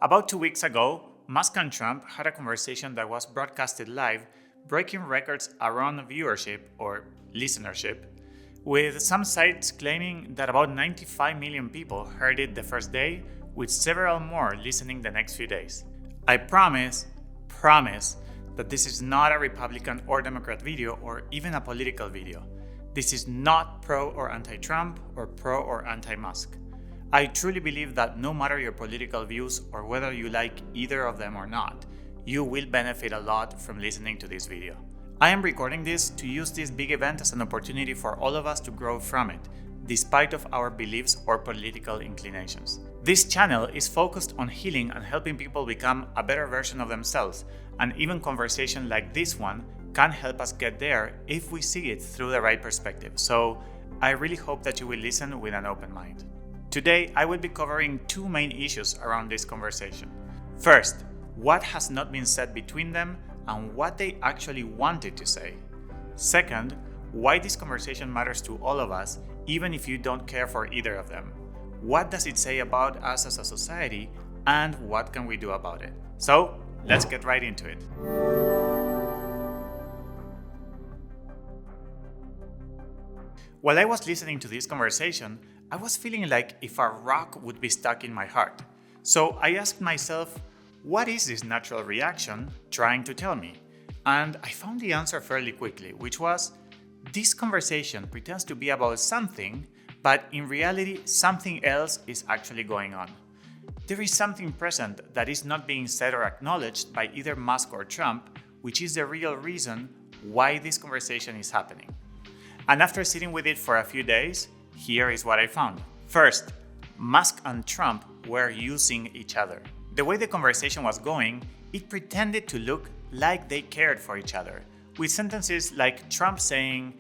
About 2 weeks ago, Musk and Trump had a conversation that was broadcasted live, breaking records around viewership or listenership, with some sites claiming that about 95 million people heard it the first day, with several more listening the next few days. I promise that this is not a Republican or Democrat video or even a political video. This is not pro or anti-Trump or pro or anti-Musk. I truly believe that no matter your political views or whether you like either of them or not, you will benefit a lot from listening to this video. I am recording this to use this big event as an opportunity for all of us to grow from it, despite of our beliefs or political inclinations. This channel is focused on healing and helping people become a better version of themselves, and even conversation like this one can help us get there if we see it through the right perspective. So I really hope that you will listen with an open mind. Today, I will be covering two main issues around this conversation. First, what has not been said between them and what they actually wanted to say. Second, why this conversation matters to all of us, even if you don't care for either of them. What does it say about us as a society, and what can we do about it? So, let's get right into it. While I was listening to this conversation, I was feeling like if a rock would be stuck in my heart. So I asked myself, what is this natural reaction trying to tell me? And I found the answer fairly quickly, which was, this conversation pretends to be about something, but in reality, something else is actually going on. There is something present that is not being said or acknowledged by either Musk or Trump, which is the real reason why this conversation is happening. And after sitting with it for a few days, here is what I found. First, Musk and Trump were using each other. The way the conversation was going, it pretended to look like they cared for each other, with sentences like Trump saying,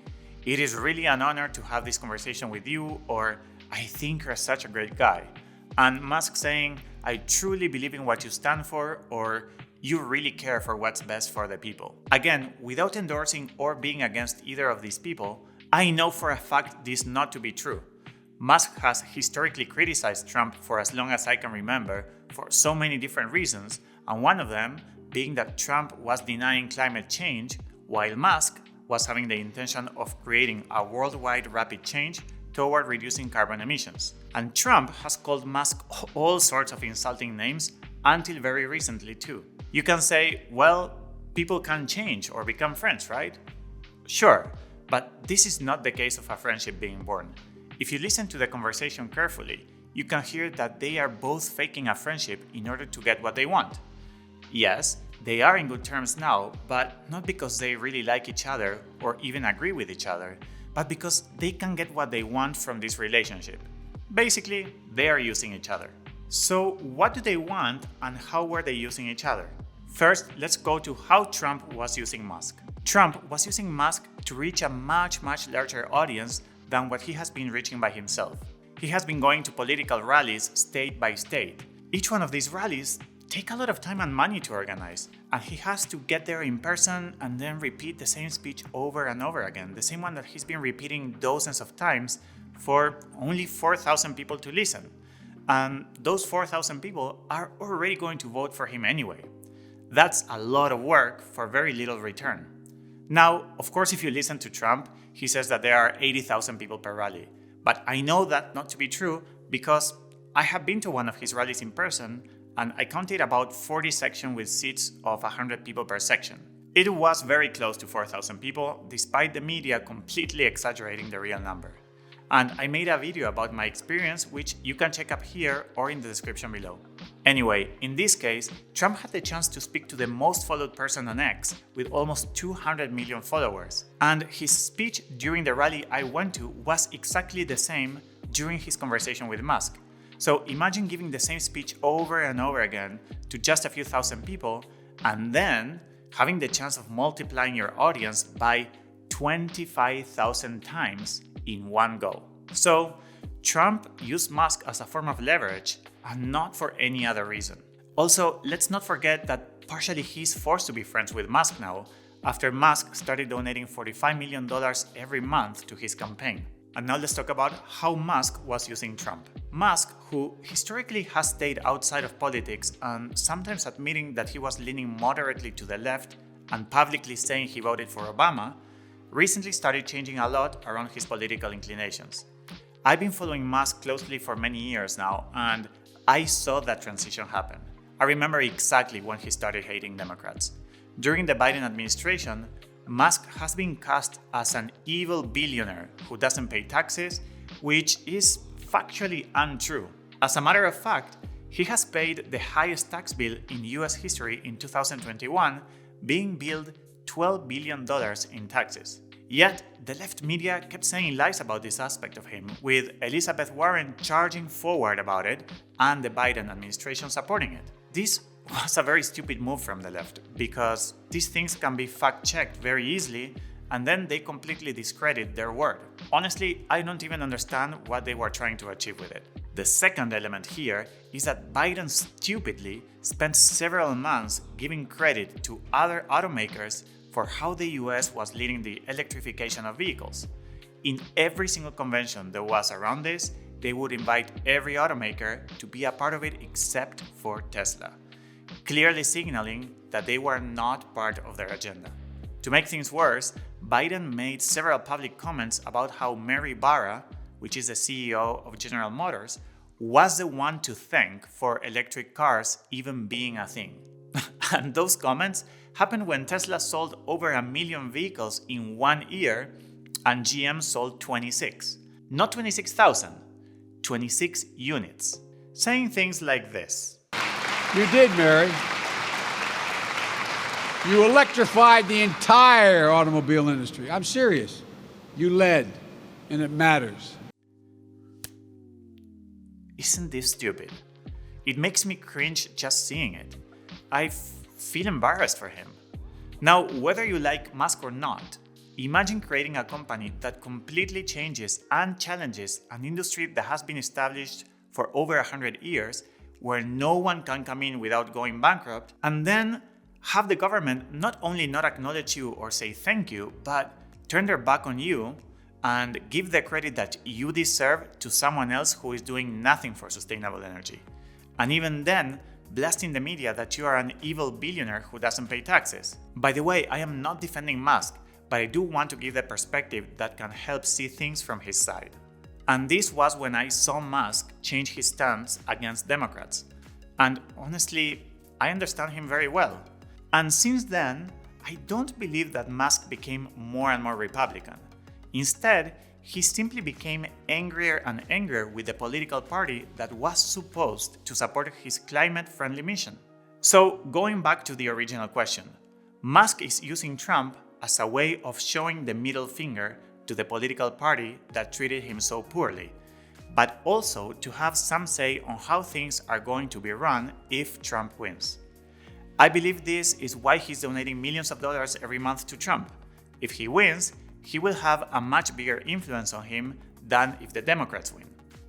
"It is really an honor to have this conversation with you," or "I think you're such a great guy," and Musk saying, "I truly believe in what you stand for," or "You really care for what's best for the people." Again, without endorsing or being against either of these people, I know for a fact this not to be true. Musk has historically criticized Trump for as long as I can remember for so many different reasons, and one of them being that Trump was denying climate change, while Musk was having the intention of creating a worldwide rapid change toward reducing carbon emissions. And Trump has called Musk all sorts of insulting names until very recently too. You can say, well, people can change or become friends, right? Sure. But this is not the case of a friendship being born. If you listen to the conversation carefully, you can hear that they are both faking a friendship in order to get what they want. Yes, they are in good terms now, but not because they really like each other or even agree with each other, but because they can get what they want from this relationship. Basically, they are using each other. So what do they want and how were they using each other? First, let's go to how Trump was using Musk. Trump was using Musk to reach a much larger audience than what he has been reaching by himself. He has been going to political rallies state by state. Each one of these rallies take a lot of time and money to organize, and he has to get there in person and then repeat the same speech over and over again, the same one that he's been repeating dozens of times for only 4,000 people to listen. And those 4,000 people are already going to vote for him anyway. That's a lot of work for very little return. Now, of course, if you listen to Trump, he says that there are 80,000 people per rally. But I know that not to be true because I have been to one of his rallies in person and I counted about 40 sections with seats of 100 people per section. It was very close to 4,000 people, despite the media completely exaggerating the real number. And I made a video about my experience, which you can check up here or in the description below. Anyway, in this case, Trump had the chance to speak to the most followed person on X with almost 200 million followers. And his speech during the rally I went to was exactly the same during his conversation with Musk. So imagine giving the same speech over and over again to just a few thousand people and then having the chance of multiplying your audience by 25,000 times in one go. So Trump used Musk as a form of leverage and not for any other reason. Also, let's not forget that partially he's forced to be friends with Musk now after Musk started donating $45 million every month to his campaign. And now let's talk about how Musk was using Trump. Musk, who historically has stayed outside of politics and sometimes admitting that he was leaning moderately to the left and publicly saying he voted for Obama, recently started changing a lot around his political inclinations. I've been following Musk closely for many years now, and I saw that transition happen. I remember exactly when he started hating Democrats. During the Biden administration, Musk has been cast as an evil billionaire who doesn't pay taxes, which is factually untrue. As a matter of fact, he has paid the highest tax bill in US history in 2021, being billed $12 billion in taxes. Yet, the left media kept saying lies about this aspect of him, with Elizabeth Warren charging forward about it and the Biden administration supporting it. This was a very stupid move from the left, because these things can be fact-checked very easily and then they completely discredit their word. Honestly, I don't even understand what they were trying to achieve with it. The second element here is that Biden stupidly spent several months giving credit to other automakers for how the US was leading the electrification of vehicles. In every single convention there was around this, they would invite every automaker to be a part of it except for Tesla, clearly signaling that they were not part of their agenda. To make things worse, Biden made several public comments about how Mary Barra, which is the CEO of General Motors, was the one to thank for electric cars even being a thing. And those comments happened when Tesla sold over 1 million vehicles in 1 year and GM sold 26. Not 26,000, 26 units. Saying things like this. You did, Mary. You electrified the entire automobile industry. I'm serious. You led, and it matters. Isn't this stupid? It makes me cringe just seeing it. I feel embarrassed for him. Now, whether you like Musk or not, imagine creating a company that completely changes and challenges an industry that has been established for over 100 years, where no one can come in without going bankrupt, and then have the government not only not acknowledge you or say thank you, but turn their back on you and give the credit that you deserve to someone else who is doing nothing for sustainable energy. And even then, blasting the media that you are an evil billionaire who doesn't pay taxes. By the way, I am not defending Musk, but I do want to give the perspective that can help see things from his side. And this was when I saw Musk change his stance against Democrats. And honestly, I understand him very well. And since then, I don't believe that Musk became more and more Republican. Instead, he simply became angrier and angrier with the political party that was supposed to support his climate-friendly mission. So, going back to the original question, Musk is using Trump as a way of showing the middle finger to the political party that treated him so poorly, but also to have some say on how things are going to be run if Trump wins. I believe this is why he's donating millions of dollars every month to Trump. If he wins, he will have a much bigger influence on him than if the Democrats win.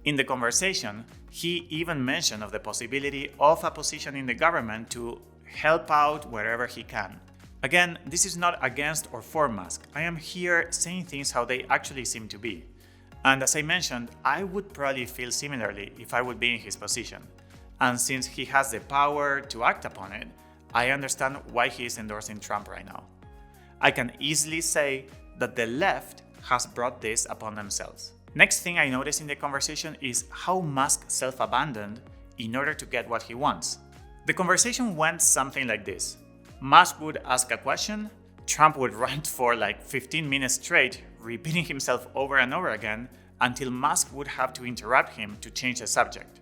In the conversation, he even mentioned of the possibility of a position in the government to help out wherever he can. Again, this is not against or for Musk. I am here saying things how they actually seem to be. And as I mentioned, I would probably feel similarly if I would be in his position. And since he has the power to act upon it, I understand why he is endorsing Trump right now. I can easily say that the left has brought this upon themselves. Next thing I noticed in the conversation is how Musk self-abandoned in order to get what he wants. The conversation went something like this. Musk would ask a question, Trump would rant for like 15 minutes straight, repeating himself over and over again until Musk would have to interrupt him to change the subject.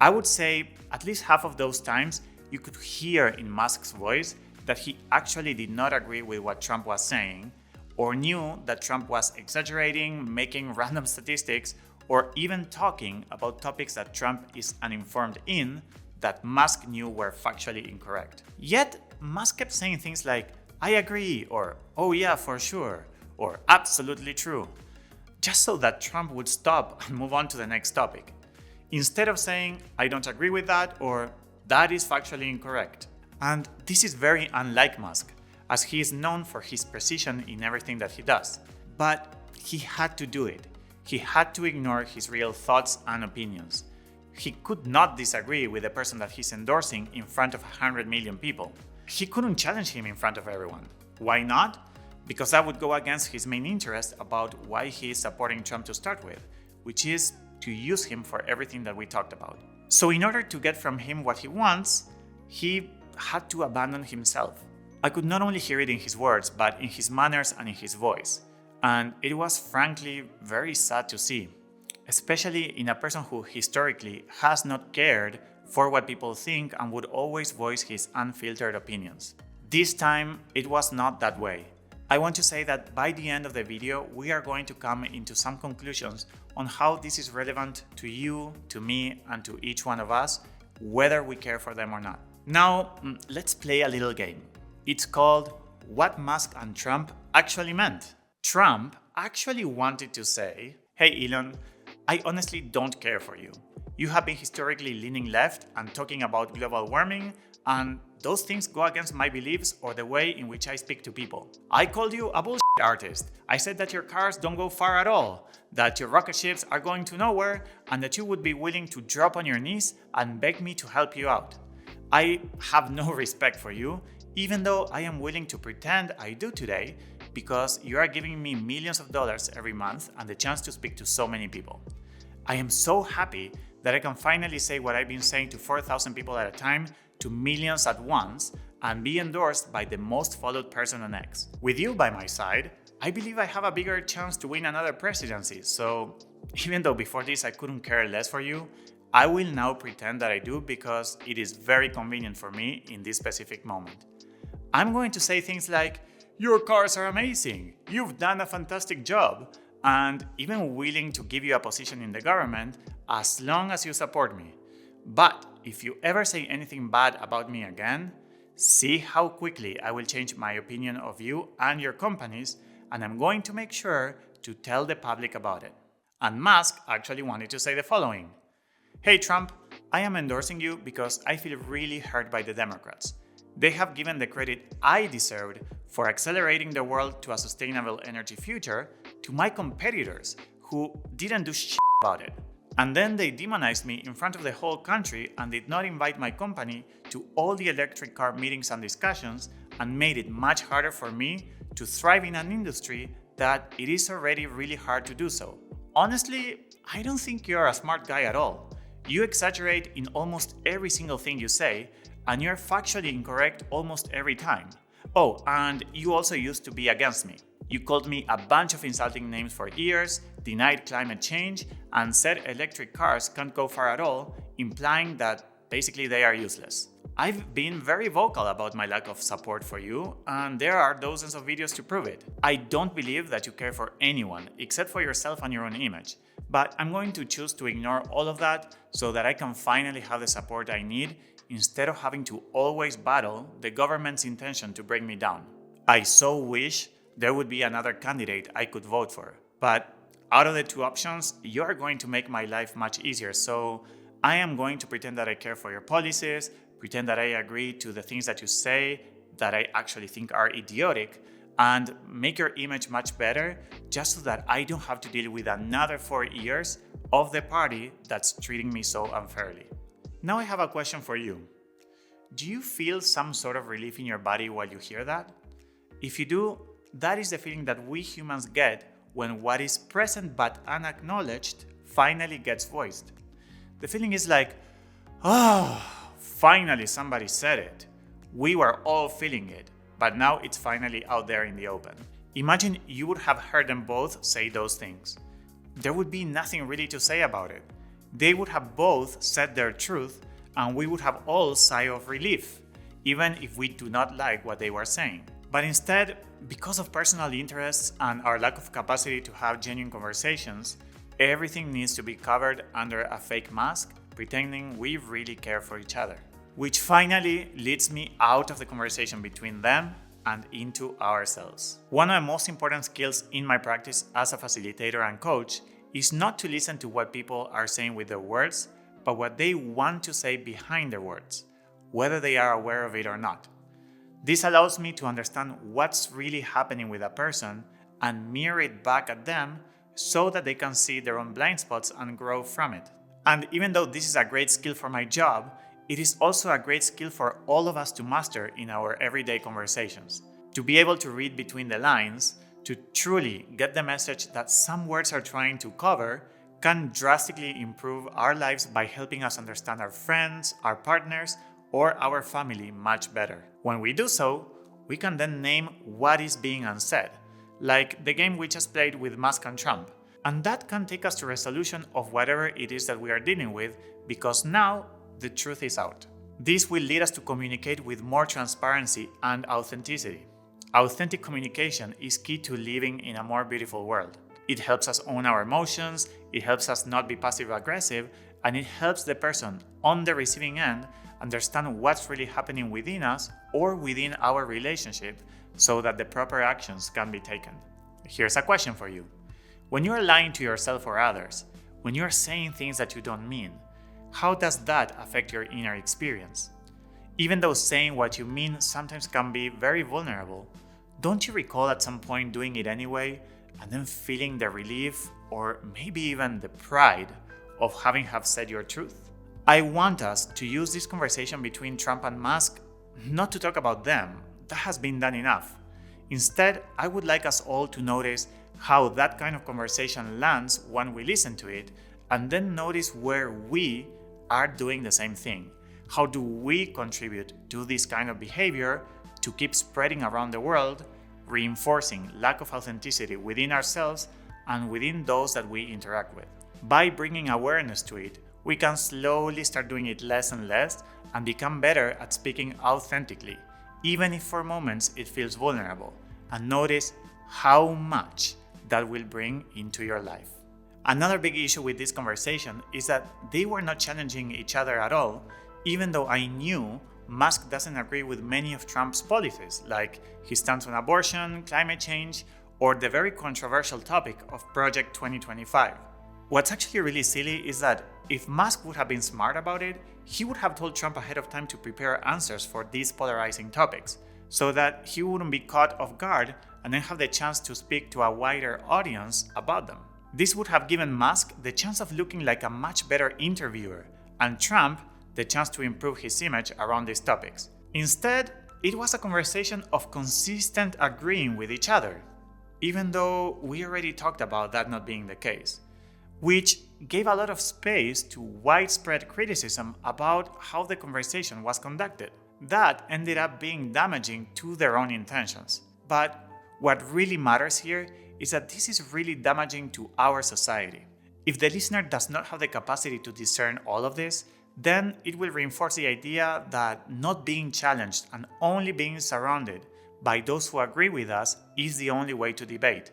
I would say at least half of those times you could hear in Musk's voice that he actually did not agree with what Trump was saying, or knew that Trump was exaggerating, making random statistics, or even talking about topics that Trump is uninformed in that Musk knew were factually incorrect. Yet, Musk kept saying things like, I agree, or oh yeah, for sure, or absolutely true, just so that Trump would stop and move on to the next topic, instead of saying, I don't agree with that, or that is factually incorrect. And this is very unlike Musk, as he is known for his precision in everything that he does. But he had to do it. He had to ignore his real thoughts and opinions. He could not disagree with the person that he's endorsing in front of 100 million people. He couldn't challenge him in front of everyone. Why not? Because that would go against his main interest about why he is supporting Trump to start with, which is to use him for everything that we talked about. So in order to get from him what he wants, he had to abandon himself. I could not only hear it in his words, but in his manners and in his voice. And it was frankly very sad to see, especially in a person who historically has not cared for what people think and would always voice his unfiltered opinions. This time, it was not that way. I want to say that by the end of the video, we are going to come into some conclusions on how this is relevant to you, to me, and to each one of us, whether we care for them or not. Now, let's play a little game. It's called What Musk and Trump Actually Meant. Trump actually wanted to say, "Hey Elon, I honestly don't care for you. You have been historically leaning left and talking about global warming, and those things go against my beliefs or the way in which I speak to people. I called you a bullshit artist. I said that your cars don't go far at all, that your rocket ships are going to nowhere, and that you would be willing to drop on your knees and beg me to help you out. I have no respect for you, even though I am willing to pretend I do today, because you are giving me millions of dollars every month and the chance to speak to so many people. I am so happy that I can finally say what I've been saying to 4,000 people at a time to millions at once and be endorsed by the most followed person on X. With you by my side, I believe I have a bigger chance to win another presidency, so even though before this I couldn't care less for you, I will now pretend that I do because it is very convenient for me in this specific moment. I'm going to say things like, "Your cars are amazing, you've done a fantastic job," and even willing to give you a position in the government as long as you support me. But if you ever say anything bad about me again, see how quickly I will change my opinion of you and your companies, and I'm going to make sure to tell the public about it. And Musk actually wanted to say the following: "Hey Trump, I am endorsing you because I feel really hurt by the Democrats. They have given the credit I deserved for accelerating the world to a sustainable energy future to my competitors who didn't do shit about it. And then they demonized me in front of the whole country and did not invite my company to all the electric car meetings and discussions and made it much harder for me to thrive in an industry that it is already really hard to do so. Honestly, I don't think you're a smart guy at all. You exaggerate in almost every single thing you say, and you're factually incorrect almost every time. Oh, and you also used to be against me. You called me a bunch of insulting names for years, denied climate change, and said electric cars can't go far at all, implying that basically they are useless. I've been very vocal about my lack of support for you, and there are dozens of videos to prove it. I don't believe that you care for anyone except for yourself and your own image, but I'm going to choose to ignore all of that so that I can finally have the support I need instead of having to always battle the government's intention to bring me down. I so wish there would be another candidate I could vote for, but out of the two options, you are going to make my life much easier, so I am going to pretend that I care for your policies, pretend that I agree to the things that you say that I actually think are idiotic, and make your image much better just so that I don't have to deal with another 4 years of the party that's treating me so unfairly. Now I have a question for you. Do you feel some sort of relief in your body while you hear that? If you do, that is the feeling that we humans get when what is present but unacknowledged finally gets voiced. The feeling is like, finally somebody said it. We were all feeling it, but now it's finally out there in the open. Imagine you would have heard them both say those things. There would be nothing really to say about it. They would have both said their truth, and we would have all sigh of relief, even if we do not like what they were saying. But instead, because of personal interests and our lack of capacity to have genuine conversations, everything needs to be covered under a fake mask, pretending we really care for each other. Which finally leads me out of the conversation between them and into ourselves. One of the most important skills in my practice as a facilitator and coach is not to listen to what people are saying with their words, but what they want to say behind their words, whether they are aware of it or not. This allows me to understand what's really happening with a person and mirror it back at them so that they can see their own blind spots and grow from it. And even though this is a great skill for my job, it is also a great skill for all of us to master in our everyday conversations. To be able to read between the lines, to truly get the message that some words are trying to cover, can drastically improve our lives by helping us understand our friends, our partners, or our family much better. When we do so, we can then name what is being unsaid, like the game we just played with Musk and Trump. And that can take us to resolution of whatever it is that we are dealing with, because now the truth is out. This will lead us to communicate with more transparency and authenticity. Authentic communication is key to living in a more beautiful world. It helps us own our emotions, it helps us not be passive-aggressive, and it helps the person on the receiving end understand what's really happening within us or within our relationship so that the proper actions can be taken. Here's a question for you. When you are lying to yourself or others, when you are saying things that you don't mean, how does that affect your inner experience? Even though saying what you mean sometimes can be very vulnerable, don't you recall at some point doing it anyway and then feeling the relief or maybe even the pride of having said your truth? I want us to use this conversation between Trump and Musk not to talk about them, that has been done enough. Instead, I would like us all to notice how that kind of conversation lands when we listen to it, and then notice where we are doing the same thing. How do we contribute to this kind of behavior to keep spreading around the world, reinforcing lack of authenticity within ourselves and within those that we interact with? By bringing awareness to it, we can slowly start doing it less and less and become better at speaking authentically, even if for moments it feels vulnerable, and notice how much that will bring into your life. Another big issue with this conversation is that they were not challenging each other at all, even though I knew Musk doesn't agree with many of Trump's policies, like his stance on abortion, climate change, or the very controversial topic of Project 2025. What's actually really silly is that if Musk would have been smart about it, he would have told Trump ahead of time to prepare answers for these polarizing topics, so that he wouldn't be caught off guard and then have the chance to speak to a wider audience about them. This would have given Musk the chance of looking like a much better interviewer, and Trump the chance to improve his image around these topics. Instead, it was a conversation of consistent agreeing with each other, even though we already talked about that not being the case, which gave a lot of space to widespread criticism about how the conversation was conducted. That ended up being damaging to their own intentions. But what really matters here is that this is really damaging to our society. If the listener does not have the capacity to discern all of this, then it will reinforce the idea that not being challenged and only being surrounded by those who agree with us is the only way to debate,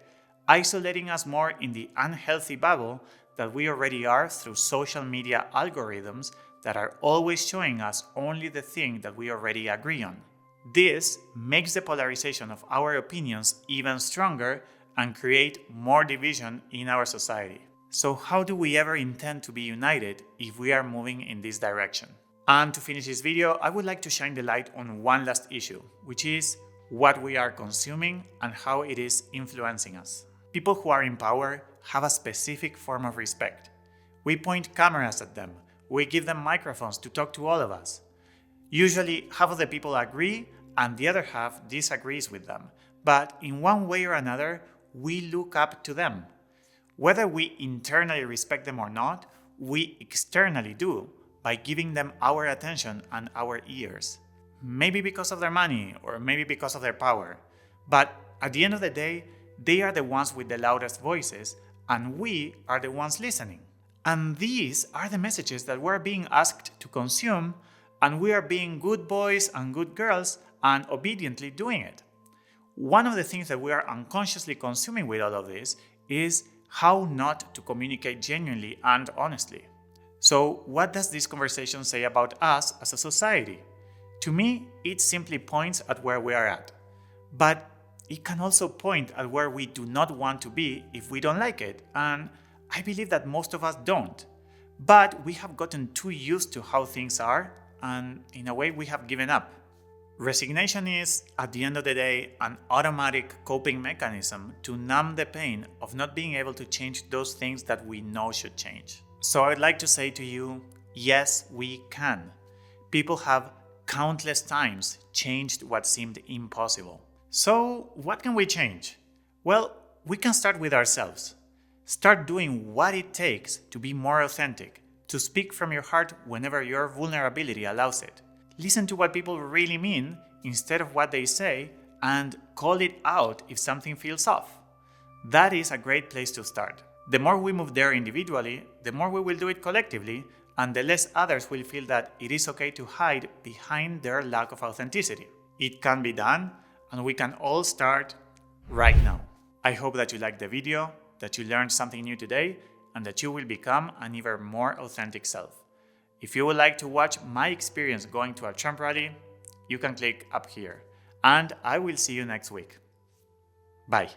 isolating us more in the unhealthy bubble that we already are through social media algorithms that are always showing us only the thing that we already agree on. This makes the polarization of our opinions even stronger and create more division in our society. So how do we ever intend to be united if we are moving in this direction? And to finish this video, I would like to shine the light on one last issue, which is what we are consuming and how it is influencing us. People who are in power have a specific form of respect. We point cameras at them. We give them microphones to talk to all of us. Usually, half of the people agree and the other half disagrees with them. But in one way or another, we look up to them. Whether we internally respect them or not, we externally do by giving them our attention and our ears. Maybe because of their money or maybe because of their power. But at the end of the day, they are the ones with the loudest voices and we are the ones listening. And these are the messages that we're being asked to consume, and we are being good boys and good girls and obediently doing it. One of the things that we are unconsciously consuming with all of this is how not to communicate genuinely and honestly. So what does this conversation say about us as a society? To me, it simply points at where we are at. But it can also point at where we do not want to be if we don't like it, and I believe that most of us don't. But we have gotten too used to how things are, and in a way we have given up. Resignation is, at the end of the day, an automatic coping mechanism to numb the pain of not being able to change those things that we know should change. So I would like to say to you, yes, we can. People have countless times changed what seemed impossible. So what can we change? Well, we can start with ourselves. Start doing what it takes to be more authentic, to speak from your heart whenever your vulnerability allows it. Listen to what people really mean instead of what they say, and call it out if something feels off. That is a great place to start. The more we move there individually, the more we will do it collectively, and the less others will feel that it is okay to hide behind their lack of authenticity. It can be done, and we can all start right now. I hope that you liked the video, that you learned something new today, and that you will become an even more authentic self. If you would like to watch my experience going to a Trump rally, you can click up here. And I will see you next week. Bye.